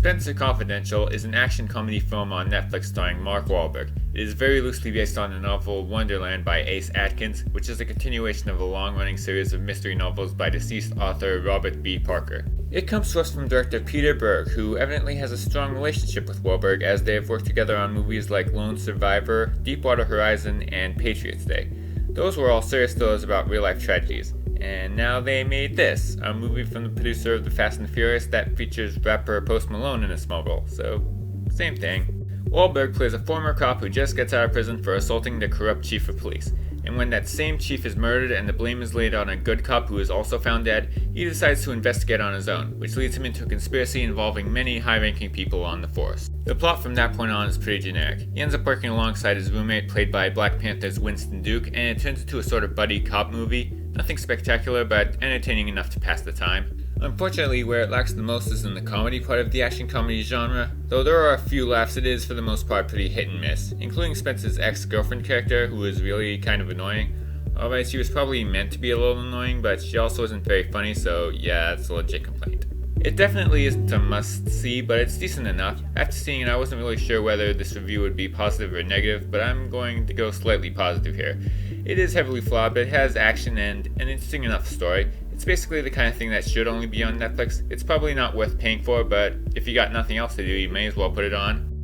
Spenser Confidential is an action comedy film on Netflix starring Mark Wahlberg. It is very loosely based on the novel Wonderland by Ace Atkins, which is a continuation of a long-running series of mystery novels by deceased author Robert B. Parker. It comes to us from director Peter Berg, who evidently has a strong relationship with Wahlberg as they have worked together on movies like Lone Survivor, Deepwater Horizon, and Patriots Day. Those were all serious thrillers about real-life tragedies. And now they made this, a movie from the producer of The Fast and the Furious that features rapper Post Malone in a small role, so same thing. Wahlberg plays a former cop who just gets out of prison for assaulting the corrupt chief of police, and when that same chief is murdered and the blame is laid on a good cop who is also found dead, he decides to investigate on his own, which leads him into a conspiracy involving many high-ranking people on the force. The plot from that point on is pretty generic. He ends up working alongside his roommate, played by Black Panther's Winston Duke, and it turns into a sort of buddy cop movie. Nothing spectacular, but entertaining enough to pass the time. Unfortunately, where it lacks the most is in the comedy part of the action comedy genre. Though there are a few laughs, it is for the most part pretty hit and miss, including Spencer's ex-girlfriend character, who is really kind of annoying. Alright, she was probably meant to be a little annoying, but she also isn't very funny, so yeah, it's a legit complaint. It definitely isn't a must-see, but it's decent enough. After seeing it, I wasn't really sure whether this review would be positive or negative, but I'm going to go slightly positive here. It is heavily flawed, but it has action and an interesting enough story. It's basically the kind of thing that should only be on Netflix. It's probably not worth paying for, but if you got nothing else to do, you may as well put it on.